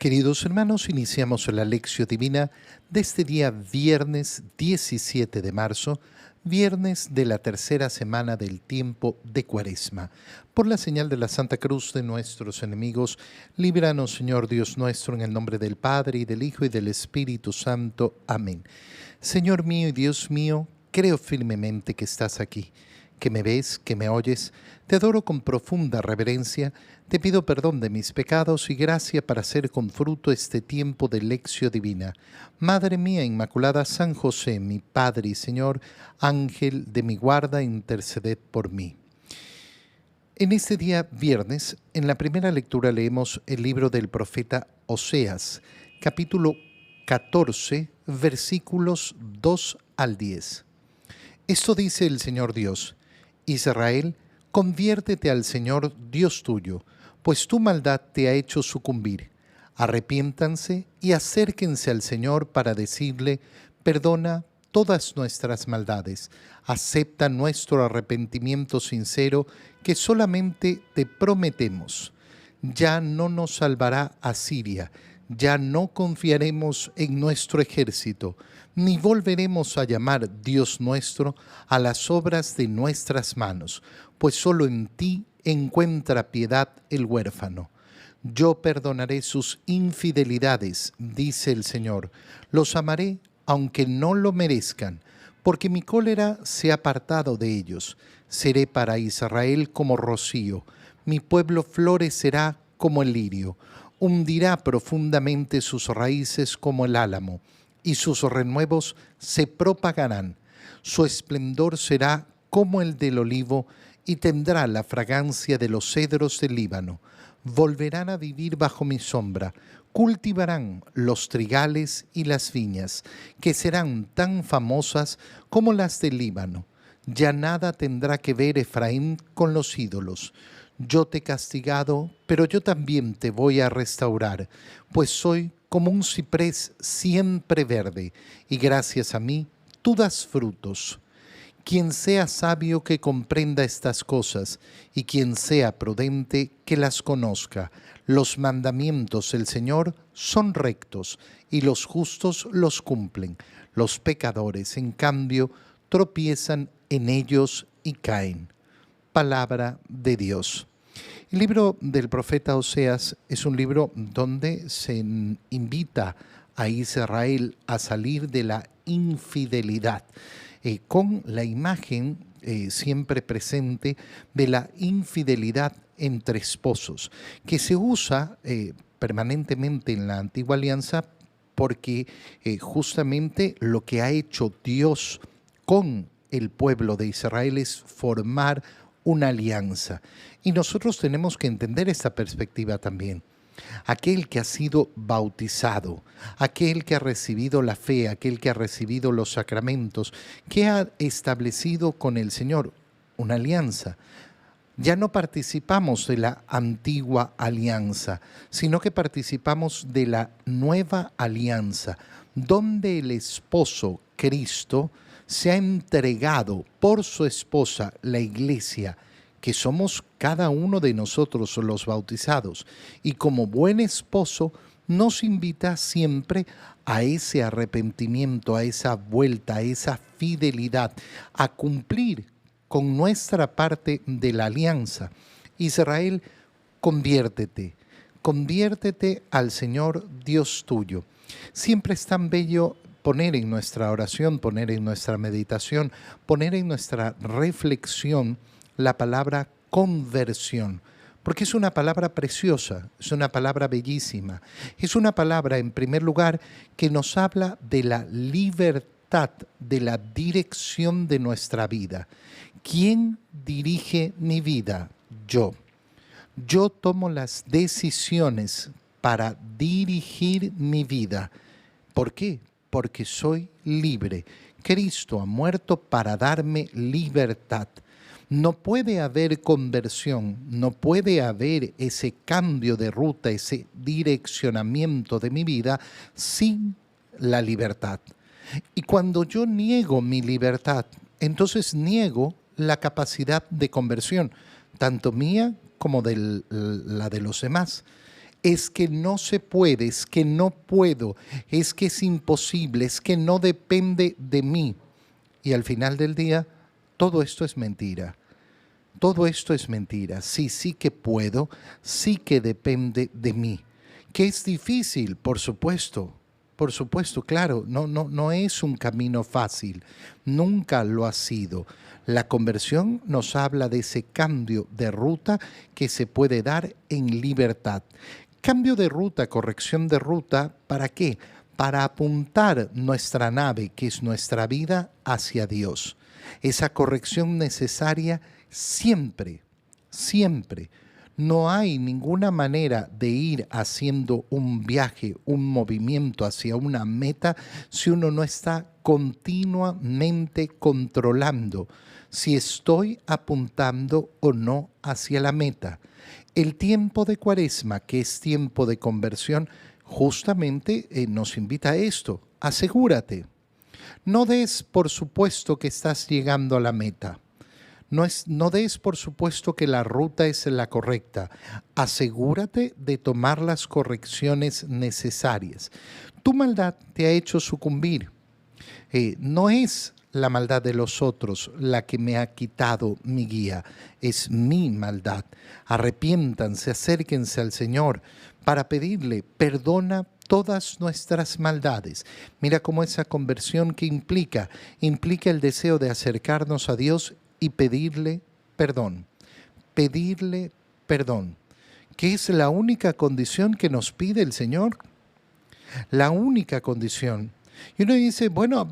Queridos hermanos, iniciamos la Lección Divina de este día viernes 17 de marzo, viernes de la tercera semana del tiempo de Cuaresma. Por la señal de la Santa Cruz de nuestros enemigos, líbranos, Señor Dios nuestro, en el nombre del Padre, y del Hijo, y del Espíritu Santo. Amén. Señor mío y Dios mío, creo firmemente que estás aquí, que me ves, que me oyes. Te adoro con profunda reverencia, te pido perdón de mis pecados y gracia para hacer con fruto este tiempo de lección divina. Madre mía Inmaculada, San José, mi Padre y Señor, Ángel de mi guarda, interceded por mí. En este día viernes, en la primera lectura leemos el libro del profeta Oseas, capítulo 14, versículos 2 al 10. Esto dice el Señor Dios: Israel, conviértete al Señor Dios tuyo, pues tu maldad te ha hecho sucumbir. Arrepiéntanse y acérquense al Señor para decirle: perdona todas nuestras maldades, acepta nuestro arrepentimiento sincero que solamente te prometemos. Ya no nos salvará Asiria, ya no confiaremos en nuestro ejército, ni volveremos a llamar Dios nuestro a las obras de nuestras manos, pues solo en ti encuentra piedad el huérfano. Yo perdonaré sus infidelidades, dice el Señor, los amaré aunque no lo merezcan, porque mi cólera se ha apartado de ellos. Seré para Israel como rocío, mi pueblo florecerá como el lirio, hundirá profundamente sus raíces como el álamo, y sus renuevos se propagarán. Su esplendor será como el del olivo, y tendrá la fragancia de los cedros del Líbano. Volverán a vivir bajo mi sombra, cultivarán los trigales y las viñas, que serán tan famosas como las del Líbano. Ya nada tendrá que ver Efraín con los ídolos. Yo te he castigado, pero yo también te voy a restaurar, pues soy como un ciprés siempre verde, y gracias a mí tú das frutos. Quien sea sabio que comprenda estas cosas, y quien sea prudente que las conozca. Los mandamientos del Señor son rectos, y los justos los cumplen. Los pecadores, en cambio, tropiezan en ellos y caen. Palabra de Dios. El libro del profeta Oseas es un libro donde se invita a Israel a salir de la infidelidad, con la imagen siempre presente de la infidelidad entre esposos, que se usa permanentemente en la antigua alianza porque justamente lo que ha hecho Dios con el pueblo de Israel es formar una alianza. Y nosotros tenemos que entender esta perspectiva también. Aquel que ha sido bautizado, aquel que ha recibido la fe, aquel que ha recibido los sacramentos, que ha establecido con el Señor una alianza. Ya no participamos de la antigua alianza, sino que participamos de la nueva alianza, donde el esposo Cristo se ha entregado por su esposa, la Iglesia, que somos cada uno de nosotros los bautizados, y como buen esposo nos invita siempre a ese arrepentimiento, a esa vuelta, a esa fidelidad, a cumplir con nuestra parte de la alianza. Israel, conviértete, conviértete al Señor Dios tuyo. Siempre es tan bello poner en nuestra oración, poner en nuestra meditación, poner en nuestra reflexión la palabra conversión, porque es una palabra preciosa, es una palabra bellísima, es una palabra, en primer lugar, que nos habla de la libertad, de la dirección de nuestra vida. ¿Quién dirige mi vida? Yo. Yo tomo las decisiones para dirigir mi vida. ¿Por qué? Porque soy libre. Cristo ha muerto para darme libertad. No puede haber conversión, no puede haber ese cambio de ruta, ese direccionamiento de mi vida sin la libertad. Y cuando yo niego mi libertad, entonces niego la capacidad de conversión, tanto mía como de la de los demás. es que no se puede, es que no puedo, es que es imposible, es que no depende de mí. Y al final del día, todo esto es mentira. Todo esto es mentira. Sí, sí que puedo, sí que depende de mí. Que es difícil, por supuesto, claro, no es un camino fácil, nunca lo ha sido. La conversión nos habla de ese cambio de ruta que se puede dar en libertad. Cambio de ruta, corrección de ruta, ¿para qué? Para apuntar nuestra nave, que es nuestra vida, hacia Dios. Esa corrección necesaria siempre, siempre. No hay ninguna manera de ir haciendo un viaje, un movimiento hacia una meta si uno no está continuamente controlando si estoy apuntando o no hacia la meta. El tiempo de Cuaresma, que es tiempo de conversión, justamente nos invita a esto. Asegúrate. No des por supuesto que estás llegando a la meta. No des por supuesto que la ruta es la correcta. Asegúrate de tomar las correcciones necesarias. Tu maldad te ha hecho sucumbir. No es la maldad de los otros la que me ha quitado mi guía, es mi maldad. Arrepiéntanse, acérquense al Señor para pedirle, perdona todas nuestras maldades. Mira cómo esa conversión que implica el deseo de acercarnos a Dios y pedirle perdón, que es la única condición que nos pide el Señor, la única condición. Y uno dice, bueno,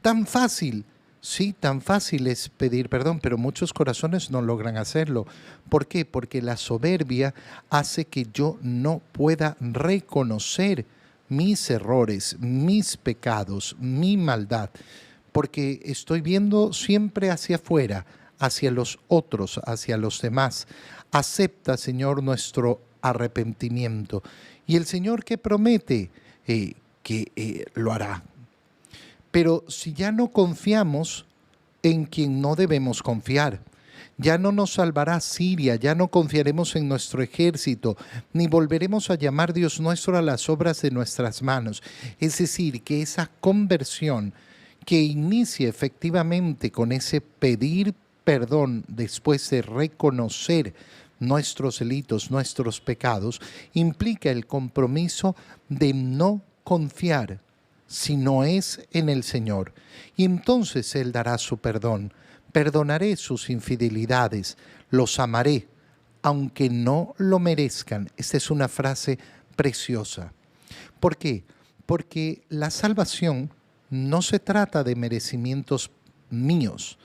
tan fácil. Sí, tan fácil es pedir perdón, pero muchos corazones no logran hacerlo. ¿Por qué? Porque la soberbia hace que yo no pueda reconocer mis errores, mis pecados, mi maldad, porque estoy viendo siempre hacia afuera, hacia los otros, hacia los demás. Acepta, Señor, nuestro arrepentimiento. Y el Señor que promete que lo hará. Pero si ya no confiamos en quien no debemos confiar, ya no nos salvará Siria, ya no confiaremos en nuestro ejército, ni volveremos a llamar Dios nuestro a las obras de nuestras manos. Es decir, que esa conversión que inicie efectivamente con ese pedir perdón después de reconocer nuestros delitos, nuestros pecados, implica el compromiso de no confiar si no es en el Señor. Y entonces Él dará su perdón. Perdonaré sus infidelidades, los amaré, aunque no lo merezcan. Esta es una frase preciosa. ¿Por qué? Porque la salvación no se trata de merecimientos míos.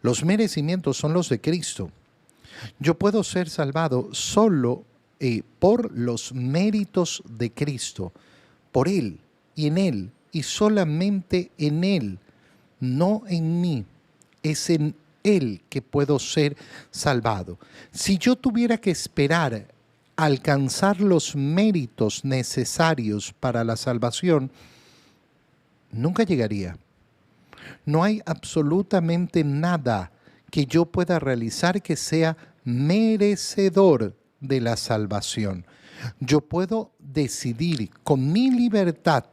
Los merecimientos son los de Cristo. Yo puedo ser salvado solo por los méritos de Cristo, por Él y en Él y solamente en Él, no en mí. Es en Él que puedo ser salvado. Si yo tuviera que esperar alcanzar los méritos necesarios para la salvación, nunca llegaría. No hay absolutamente nada que yo pueda realizar que sea merecedor de la salvación. Yo puedo decidir con mi libertad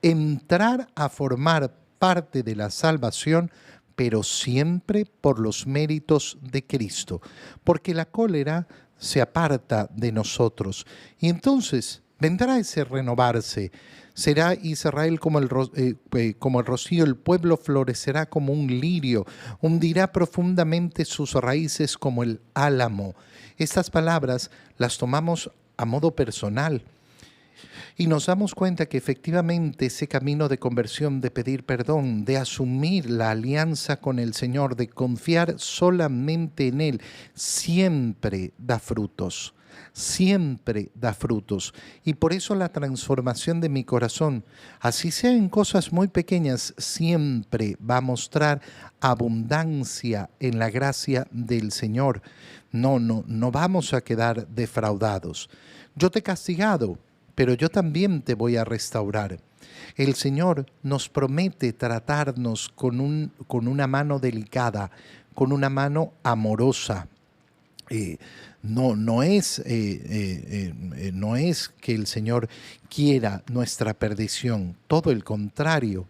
entrar a formar parte de la salvación, pero siempre por los méritos de Cristo, porque la cólera se aparta de nosotros y entonces vendrá ese renovarse. Será Israel como el rocío, el pueblo florecerá como un lirio, hundirá profundamente sus raíces como el álamo. Estas palabras las tomamos a modo personal y nos damos cuenta que efectivamente ese camino de conversión, de pedir perdón, de asumir la alianza con el Señor, de confiar solamente en Él, siempre da frutos. Siempre da frutos. Y por eso la transformación de mi corazón, así sea en cosas muy pequeñas, siempre va a mostrar abundancia en la gracia del Señor. No vamos a quedar defraudados. Yo te he castigado, pero yo también te voy a restaurar. El Señor nos promete tratarnos con una mano delicada, con una mano amorosa. Eh, no es que el Señor quiera nuestra perdición, todo el contrario.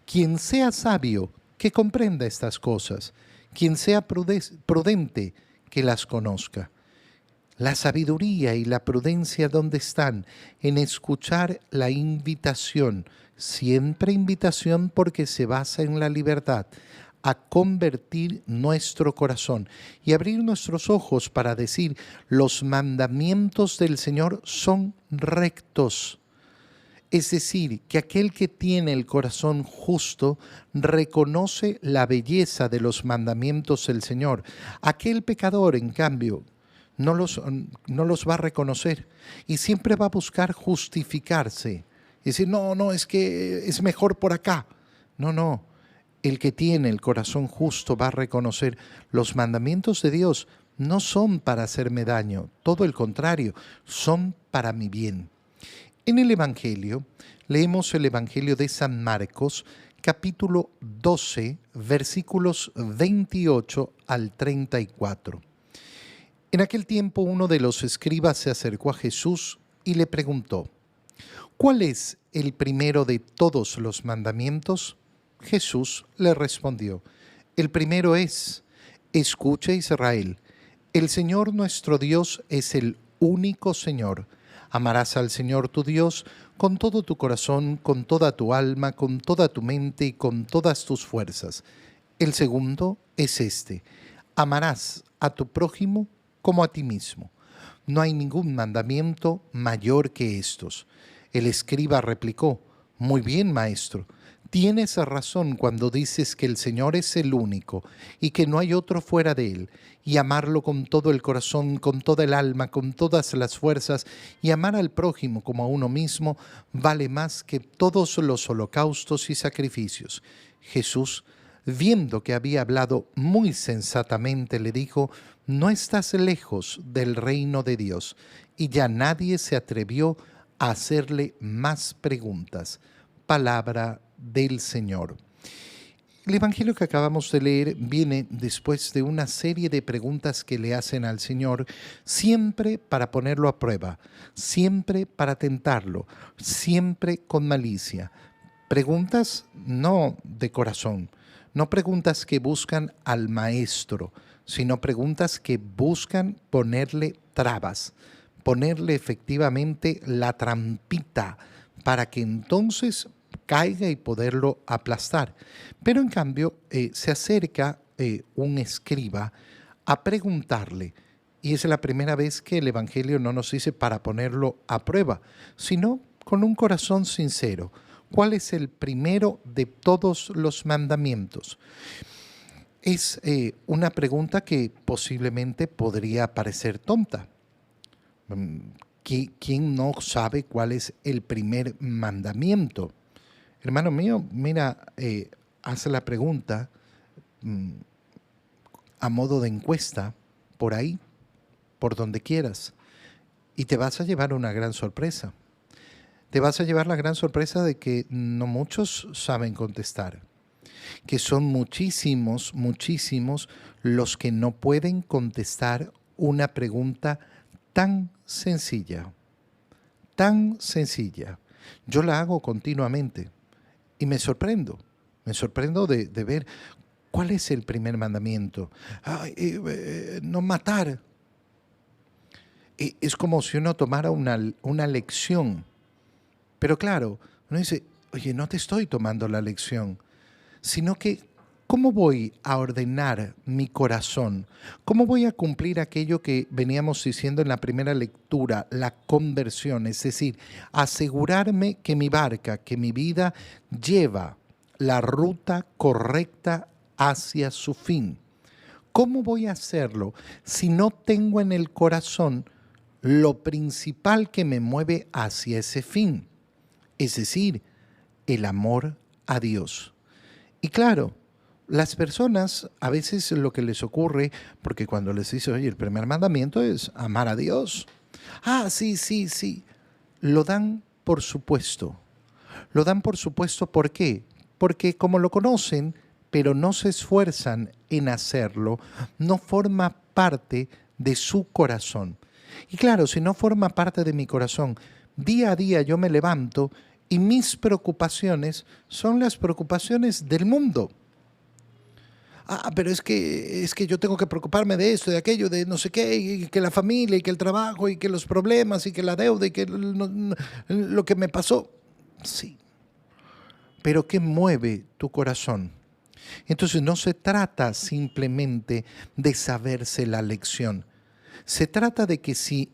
Quien sea sabio, que comprenda estas cosas, quien sea prudente, que las conozca. La sabiduría y la prudencia, ¿dónde están? En escuchar la invitación, siempre invitación porque se basa en la libertad, a convertir nuestro corazón y abrir nuestros ojos para decir, los mandamientos del Señor son rectos. Es decir, que aquel que tiene el corazón justo reconoce la belleza de los mandamientos del Señor. Aquel pecador, en cambio, no los va a reconocer y siempre va a buscar justificarse. Y decir, no, es que es mejor por acá. No. El que tiene el corazón justo va a reconocer los mandamientos de Dios no son para hacerme daño, todo el contrario, son para mi bien. En el Evangelio, leemos el Evangelio de San Marcos, capítulo 12, versículos 28 al 34. En aquel tiempo uno de los escribas se acercó a Jesús y le preguntó, ¿cuál es el primero de todos los mandamientos? Jesús le respondió, el primero es, escucha Israel, el Señor nuestro Dios es el único Señor. Amarás al Señor tu Dios con todo tu corazón, con toda tu alma, con toda tu mente y con todas tus fuerzas. El segundo es este, amarás a tu prójimo como a ti mismo. No hay ningún mandamiento mayor que estos. El escriba replicó, muy bien, maestro. Tienes razón cuando dices que el Señor es el único y que no hay otro fuera de Él, y amarlo con todo el corazón, con toda el alma, con todas las fuerzas, y amar al prójimo como a uno mismo, vale más que todos los holocaustos y sacrificios. Jesús, viendo que había hablado muy sensatamente, le dijo, no estás lejos del reino de Dios, y ya nadie se atrevió a hacerle más preguntas. Palabra del Señor. El Evangelio que acabamos de leer viene después de una serie de preguntas que le hacen al Señor, siempre para ponerlo a prueba, siempre para tentarlo, siempre con malicia. Preguntas no de corazón, no preguntas que buscan al maestro, sino preguntas que buscan ponerle trabas, ponerle efectivamente la trampita para que entonces caiga y poderlo aplastar. Pero en cambio se acerca un escriba a preguntarle, y es la primera vez que el Evangelio no nos dice para ponerlo a prueba, sino con un corazón sincero. ¿Cuál es el primero de todos los mandamientos? Es una pregunta que posiblemente podría parecer tonta. ¿Quién no sabe cuál es el primer mandamiento? Hermano mío, mira, haz la pregunta a modo de encuesta, por ahí, por donde quieras, y te vas a llevar una gran sorpresa. Te vas a llevar la gran sorpresa de que no muchos saben contestar, que son muchísimos los que no pueden contestar una pregunta tan sencilla, tan sencilla. Yo la hago continuamente. Y me sorprendo de ver cuál es el primer mandamiento. No matar. Es como si uno tomara una lección. Pero claro, uno dice, oye, no te estoy tomando la lección, sino que, ¿cómo voy a ordenar mi corazón? ¿Cómo voy a cumplir aquello que veníamos diciendo en la primera lectura, la conversión? Es decir, asegurarme que mi barca, que mi vida lleva la ruta correcta hacia su fin. ¿Cómo voy a hacerlo si no tengo en el corazón lo principal que me mueve hacia ese fin? Es decir, el amor a Dios. Y claro, las personas a veces lo que les ocurre, porque cuando les dice, oye, el primer mandamiento es amar a Dios. Ah, sí. Lo dan por supuesto. Lo dan por supuesto, ¿por qué? Porque como lo conocen, pero no se esfuerzan en hacerlo, no forma parte de su corazón. Y claro, si no forma parte de mi corazón, día a día yo me levanto y mis preocupaciones son las preocupaciones del mundo. Pero es que yo tengo que preocuparme de esto, de aquello, de no sé qué, y que la familia, y que el trabajo, y que los problemas, y que la deuda, y que lo que me pasó. Sí, pero ¿qué mueve tu corazón? Entonces no se trata simplemente de saberse la lección. Se trata de que si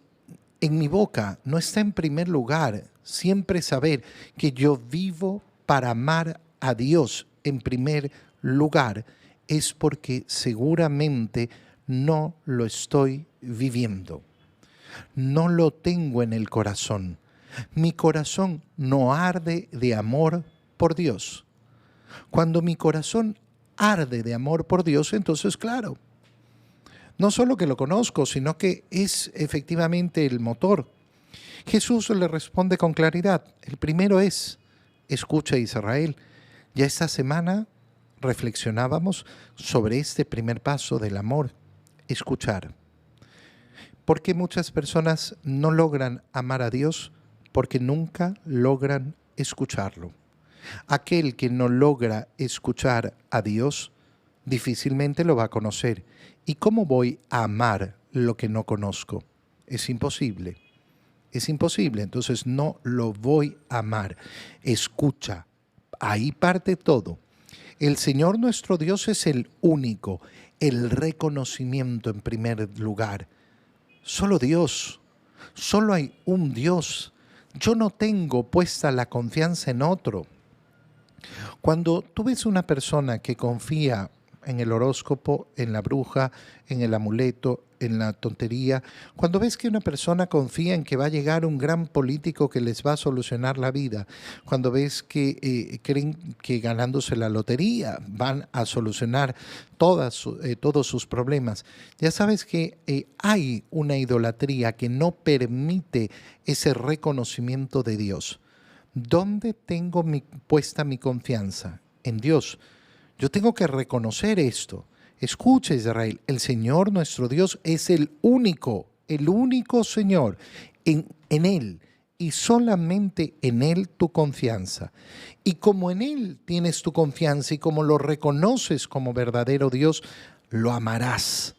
en mi boca no está en primer lugar siempre saber que yo vivo para amar a Dios en primer lugar, es porque seguramente no lo estoy viviendo. No lo tengo en el corazón. Mi corazón no arde de amor por Dios. Cuando mi corazón arde de amor por Dios, entonces claro, no solo que lo conozco, sino que es efectivamente el motor. Jesús le responde con claridad. El primero es, escucha Israel. Ya esta semana reflexionábamos sobre este primer paso del amor, escuchar. ¿Por qué muchas personas no logran amar a Dios? Porque nunca logran escucharlo. Aquel que no logra escuchar a Dios difícilmente lo va a conocer. ¿Y cómo voy a amar lo que no conozco? Es imposible. Es imposible, entonces no lo voy a amar. Escucha, ahí parte todo. El Señor nuestro Dios es el único, el reconocimiento en primer lugar. Solo Dios, solo hay un Dios. Yo no tengo puesta la confianza en otro. Cuando tú ves una persona que confía en el horóscopo, en la bruja, en el amuleto, en la tontería, cuando ves que una persona confía en que va a llegar un gran político que les va a solucionar la vida, cuando ves que creen que ganándose la lotería van a solucionar todos sus problemas, ya sabes que hay una idolatría que no permite ese reconocimiento de Dios. ¿Dónde tengo puesta mi confianza? En Dios. Yo tengo que reconocer esto. Escucha, Israel, el Señor nuestro Dios es el único Señor. En Él y solamente en Él tu confianza. Y como en Él tienes tu confianza y como lo reconoces como verdadero Dios, lo amarás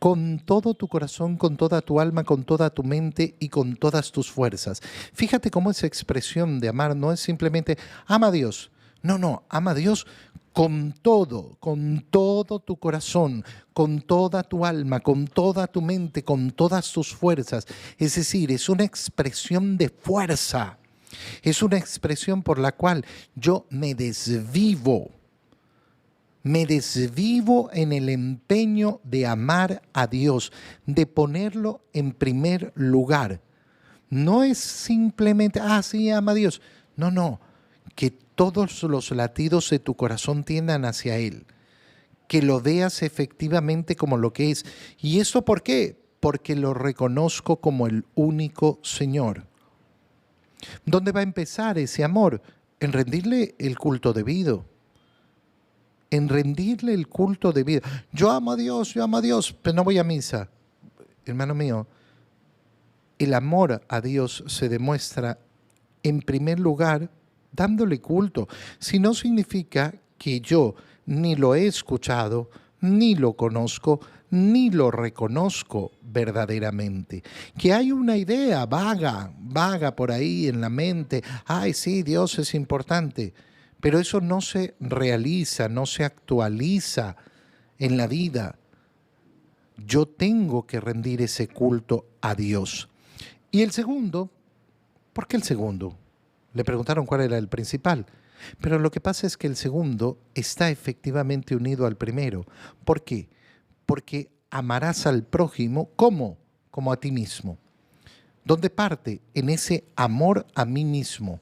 con todo tu corazón, con toda tu alma, con toda tu mente y con todas tus fuerzas. Fíjate cómo esa expresión de amar no es simplemente ama a Dios. No, ama a Dios con todo tu corazón, con toda tu alma, con toda tu mente, con todas tus fuerzas. Es decir, es una expresión de fuerza. Es una expresión por la cual yo me desvivo en el empeño de amar a Dios, de ponerlo en primer lugar. No es simplemente, sí, ama a Dios. No, que todos los latidos de tu corazón tiendan hacia Él, que lo veas efectivamente como lo que es. ¿Y esto por qué? Porque lo reconozco como el único Señor. ¿Dónde va a empezar ese amor? En rendirle el culto debido. En rendirle el culto debido. Yo amo a Dios, pero no voy a misa. Hermano mío, el amor a Dios se demuestra en primer lugar dándole culto. Si no significa que yo ni lo he escuchado, ni lo conozco, ni lo reconozco verdaderamente. Que hay una idea vaga por ahí en la mente. Ay, sí, Dios es importante. Pero eso no se realiza, no se actualiza en la vida. Yo tengo que rendir ese culto a Dios. Y el segundo, ¿por qué el segundo? Le preguntaron cuál era el principal. Pero lo que pasa es que el segundo está efectivamente unido al primero. ¿Por qué? Porque amarás al prójimo, ¿cómo? Como a ti mismo. ¿Dónde parte? En ese amor a mí mismo.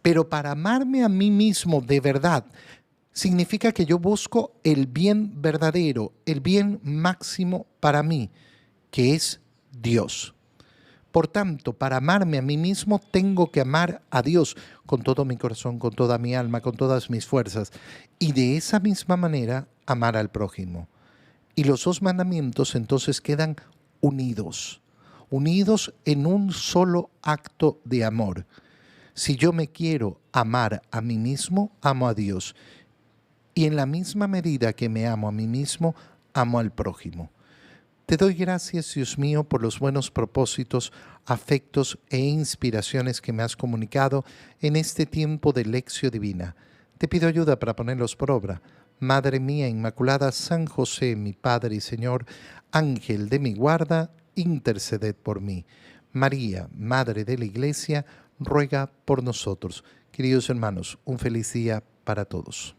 Pero para amarme a mí mismo de verdad, significa que yo busco el bien verdadero, el bien máximo para mí, que es Dios. Por tanto, para amarme a mí mismo, tengo que amar a Dios con todo mi corazón, con toda mi alma, con todas mis fuerzas. Y de esa misma manera, amar al prójimo. Y los dos mandamientos entonces quedan unidos, unidos en un solo acto de amor. Si yo me quiero amar a mí mismo, amo a Dios. Y en la misma medida que me amo a mí mismo, amo al prójimo. Te doy gracias, Dios mío, por los buenos propósitos, afectos e inspiraciones que me has comunicado en este tiempo de lección divina. Te pido ayuda para ponerlos por obra. Madre mía Inmaculada, San José, mi Padre y Señor, Ángel de mi guarda, interceded por mí. María, Madre de la Iglesia, ruega por nosotros. Queridos hermanos, un feliz día para todos.